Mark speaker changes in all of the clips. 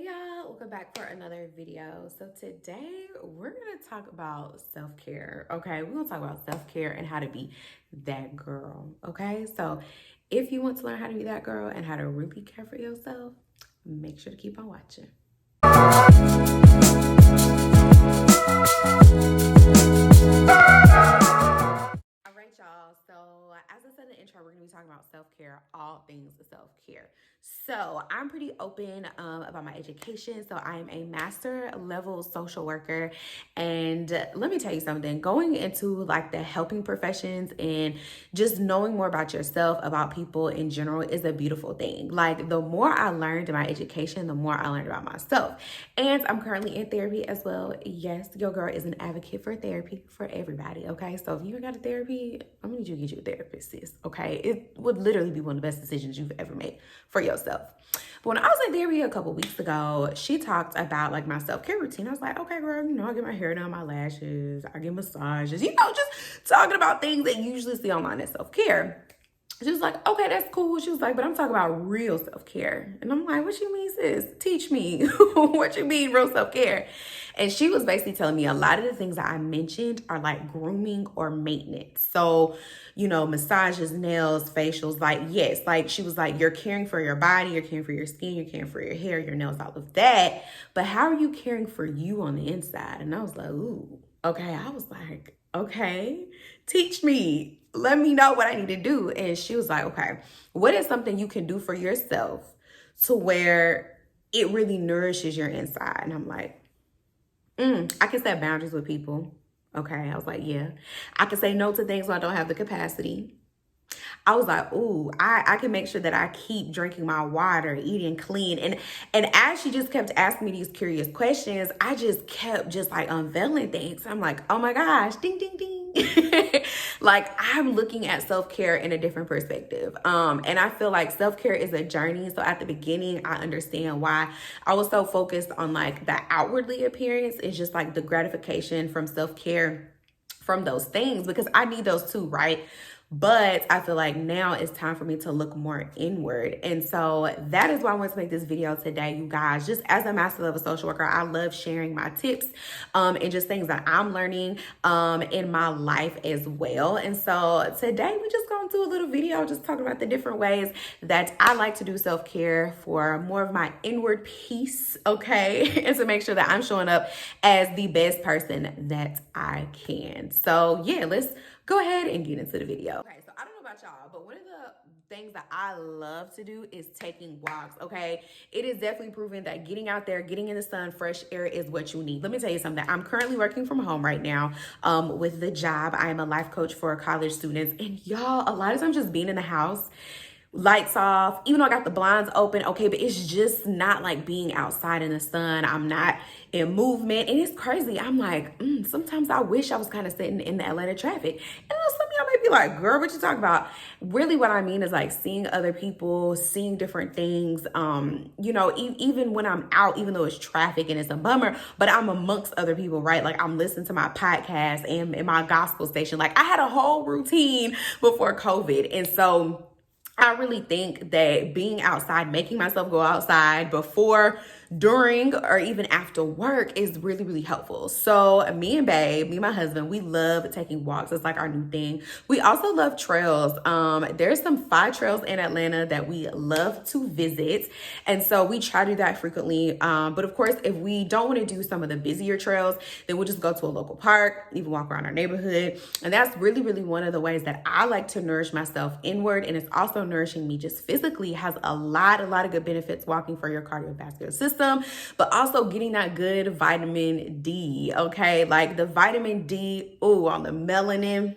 Speaker 1: y'all, welcome back for another video. So today we're gonna talk about self-care. Okay, we're gonna talk about self-care and how to be that girl. Okay, so if you want to learn how to be that girl and how to really care for yourself, make sure to keep on watching. All right, y'all. So as I said in the intro, we're gonna be talking about self-care, all things self-care. So I'm pretty open about my education. So I'm a master level social worker. And let me tell you something, going into like the helping professions and just knowing more about yourself, about people in general is a beautiful thing. Like the more I learned in my education, the more I learned about myself. And I'm currently in therapy as well. Yes, your girl is an advocate for therapy for everybody. Okay. So if you ain't got a therapy, I'm gonna need you to get you a therapist, sis. Okay. It would literally be one of the best decisions you've ever made for yourself. But when I was in therapy a couple weeks ago, she talked about like my self-care routine. I was like, okay, girl, I get my hair done, my lashes, I get massages, just talking about things that you usually see online as self-care. She was like, okay, that's cool. She was like, but I'm talking about real self-care. And I'm like, what you mean, sis? Teach me. What you mean real self-care? And she was basically telling me a lot of the things that I mentioned are like grooming or maintenance. So, massages, nails, facials, like, yes, like she was like, you're caring for your body, you're caring for your skin, you're caring for your hair, your nails, all of that. But how are you caring for you on the inside? And I was like, ooh, okay. I was like, okay, teach me. Let me know what I need to do. And she was like, okay, what is something you can do for yourself to where it really nourishes your inside? And I'm like, I can set boundaries with people. Okay. I was like, yeah. I can say no to things when I don't have the capacity. I was like, ooh, I can make sure that I keep drinking my water, eating clean. And as she just kept asking me these curious questions, I just kept just like unveiling things. I'm like, oh my gosh, ding, ding, ding. Like I'm looking at self-care in a different perspective. And I feel like self-care is a journey. So at the beginning, I understand why I was so focused on like the outwardly appearance. It's just like the gratification from self-care from those things, because I need those too, right? But I feel like now it's time for me to look more inward. And so that is why I want to make this video today, you guys. Just as a master level social worker, I love sharing my tips and just things that I'm learning in my life as well. And so today we just going to do a little video just talking about the different ways that I like to do self-care for more of my inward peace, okay? And to make sure that I'm showing up as the best person that I can. So yeah, let's go ahead and get into the video. Okay, so I don't know about y'all, but one of the things that I love to do is taking walks, okay? It is definitely proven that getting out there, getting in the sun, fresh air is what you need. Let me tell you something. I'm currently working from home right now with the job. I am a life coach for college students. And y'all, a lot of times just being in the house, lights off, even though I got the blinds open, okay, but it's just not like being outside in the sun. I'm not in movement, and it's crazy. I'm like, sometimes I wish I was kind of sitting in the Atlanta traffic. And some of y'all may be like, girl, what you talking about? Really what I mean is like seeing other people, seeing different things, even when I'm out, even though it's traffic and it's a bummer, but I'm amongst other people, right? Like I'm listening to my podcast and in my gospel station. Like I had a whole routine before COVID. And so I really think that being outside, making myself go outside before, during, or even after work is really, really helpful. So me and my husband, we love taking walks. It's like our new thing. We also love trails. There's some 5 trails in Atlanta that we love to visit. And so we try to do that frequently. But of course, if we don't want to do some of the busier trails, then we'll just go to a local park, even walk around our neighborhood. And that's really, really one of the ways that I like to nourish myself inward. And it's also nourishing me just physically. It has a lot of good benefits walking for your cardiovascular system, but also getting that good vitamin D, okay? Like the vitamin D, on the melanin,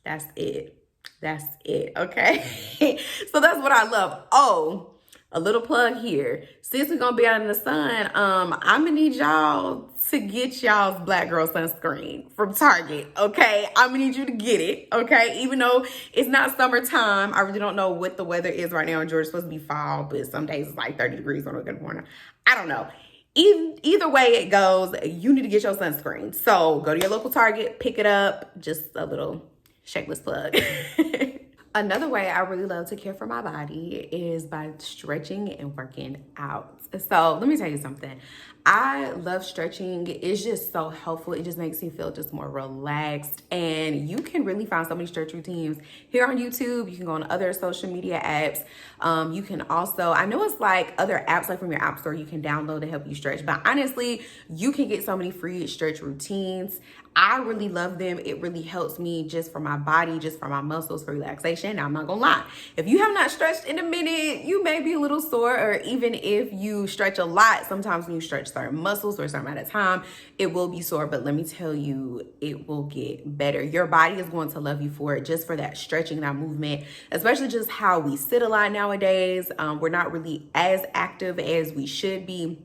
Speaker 1: that's it. That's it, okay? So that's what I love. Oh, a little plug here. Since we're gonna be out in the sun, I'm gonna need y'all to get y'all's Black Girl sunscreen from Target, okay? I'm gonna need you to get it, okay? Even though it's not summertime, I really don't know what the weather is right now in Georgia. It's supposed to be fall, but some days it's like 30 degrees on a good morning. I don't know. Either way it goes, you need to get your sunscreen. So go to your local Target, pick it up. Just a little shameless plug. Another way I really love to care for my body is by stretching and working out. So let me tell you something. I love stretching. It's just so helpful. It just makes me feel just more relaxed. And you can really find so many stretch routines here on YouTube. You can go on other social media apps. You can also, I know it's like other apps like from your app store you can download to help you stretch. But honestly, you can get so many free stretch routines. I really love them. It really helps me just for my body, just for my muscles, for relaxation. Now, I'm not gonna lie. If you have not stretched in a minute, you may be a little sore, or even if you stretch a lot, sometimes when you stretch certain muscles for a certain amount of time, it will be sore. But let me tell you, it will get better. Your body is going to love you for it, just for that stretching, that movement, especially just how we sit a lot nowadays. We're not really as active as we should be,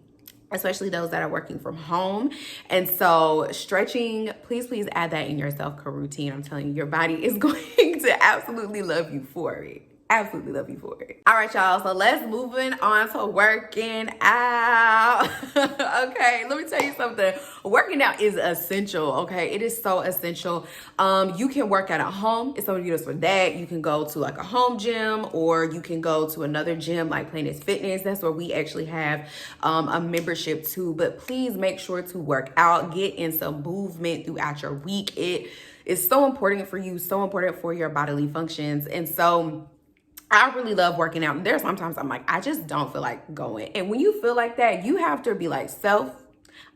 Speaker 1: especially those that are working from home. And so stretching, please add that in your self-care routine. I'm telling you, your body is going to absolutely love you for it. Absolutely love you for it. All right, y'all. So let's moving on to working out. Okay, let me tell you something. Working out is essential. Okay, it is so essential. You can work out at home. If somebody does for that, you can go to like a home gym, or you can go to another gym like Planet Fitness. That's where we actually have a membership too. But please make sure to work out. Get in some movement throughout your week. It is so important for you. So important for your bodily functions. And so I really love working out. And there's sometimes I'm like, I just don't feel like going. And when you feel like that, you have to be like, self,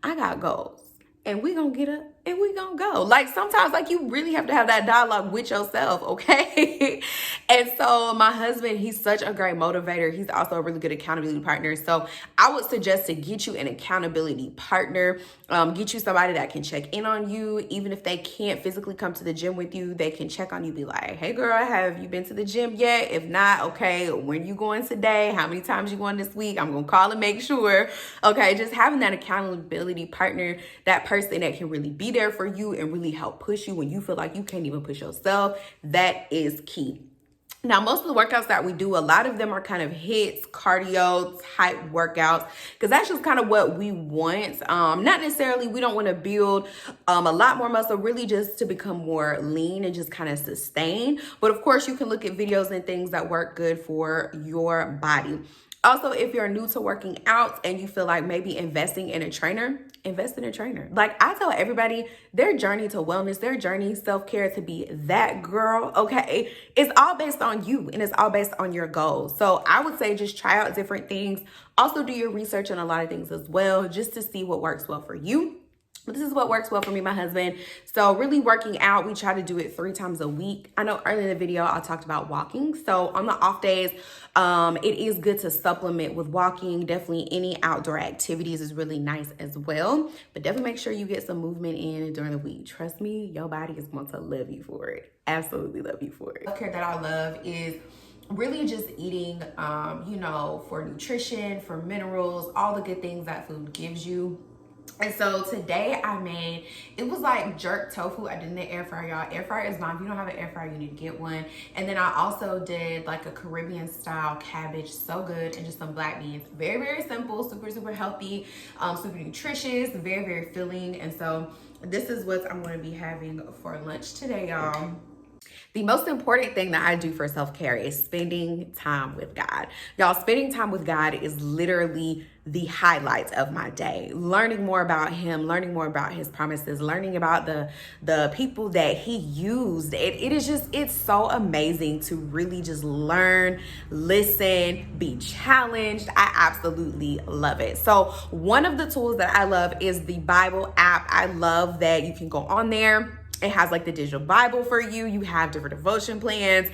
Speaker 1: I got goals. And we gonna get up and we gonna go. Like sometimes like you really have to have that dialogue with yourself, okay? And so my husband, he's such a great motivator. He's also a really good accountability partner. So I would suggest to get you an accountability partner. Get you somebody that can check in on you. Even if they can't physically come to the gym with you, they can check on you, be like, hey girl, have you been to the gym yet? If not, okay, when you going today? How many times you going this week? I'm gonna call and make sure. Okay, just having that accountability partner, that person that can really be there for you and really help push you when you feel like you can't even push yourself, that is key. Now, most of the workouts that we do, a lot of them are kind of hits, cardio type workouts, because that's just kind of what we want. Not necessarily, we don't want to build a lot more muscle, really just to become more lean and just kind of sustain. But of course, you can look at videos and things that work good for your body. Also, if you're new to working out and you feel like maybe investing in a trainer, invest in a trainer. Like I tell everybody, their journey to wellness, their journey, self-care to be that girl, okay, it's all based on you and it's all based on your goals. So I would say just try out different things. Also do your research on a lot of things as well, just to see what works well for you. This is what works well for me, my husband. So really working out, we try to do it 3 times a week. I know earlier in the video, I talked about walking. So on the off days, it is good to supplement with walking. Definitely any outdoor activities is really nice as well. But definitely make sure you get some movement in during the week. Trust me, your body is going to love you for it. Absolutely love you for it. Self-care that I love is really just eating, for nutrition, for minerals, all the good things that food gives you. And so today it was like jerk tofu. I did in the air fryer, y'all. Air fryer is mine. If you don't have an air fryer, you need to get one. And then I also did like a Caribbean style cabbage, so good, and just some black beans. Very, very simple, super, super healthy, super nutritious, very, very filling. And so this is what I'm going to be having for lunch today, y'all. The most important thing that I do for self-care is spending time with God. Y'all, spending time with God is literally the highlights of my day. Learning more about him, learning more about his promises, learning about the people that he used. It's so amazing to really just learn, listen, be challenged. I absolutely love it. So one of the tools that I love is the Bible app. I love that you can go on there. It has like the digital Bible for you. You have different devotion plans.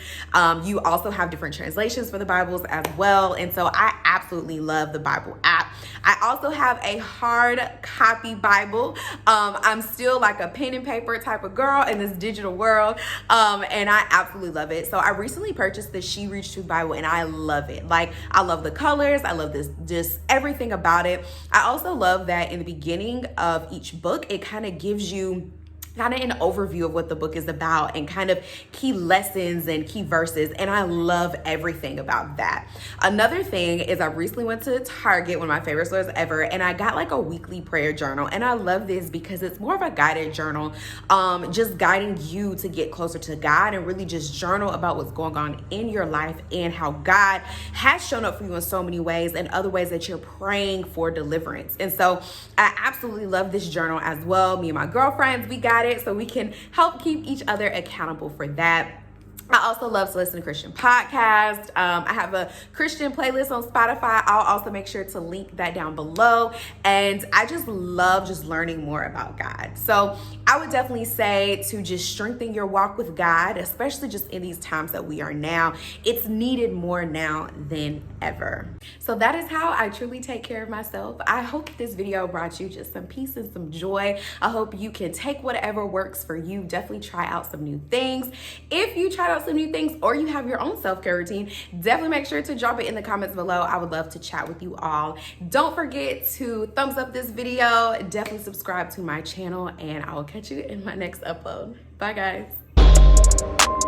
Speaker 1: You also have different translations for the Bibles as well. And so I absolutely love the Bible app. I also have a hard copy Bible. I'm still like a pen and paper type of girl in this digital world. And I absolutely love it. So I recently purchased the She Reached To Bible and I love it. Like I love the colors. I love this, just everything about it. I also love that in the beginning of each book, it kind of gives you kind of an overview of what the book is about and kind of key lessons and key verses. And I love everything about that. Another thing is I recently went to Target, one of my favorite stores ever, and I got like a weekly prayer journal. And I love this because it's more of a guided journal, just guiding you to get closer to God and really just journal about what's going on in your life and how God has shown up for you in so many ways and other ways that you're praying for deliverance. And so I absolutely love this journal as well. Me and my girlfriends, we got it so we can help keep each other accountable for that. I also love to listen to Christian podcasts. I have a Christian playlist on Spotify. I'll also make sure to link that down below. And I just love just learning more about God. So I would definitely say to just strengthen your walk with God, especially just in these times that we are now. It's needed more now than ever. So that is how I truly take care of myself. I hope this video brought you just some peace and some joy. I hope you can take whatever works for you. Definitely try out some new things. If you tried out some new things or you have your own self-care routine, definitely make sure to drop it in the comments below. I would love to chat with you all. Don't forget to thumbs up this video. Definitely subscribe to my channel and I will catch you in my next upload. Bye guys.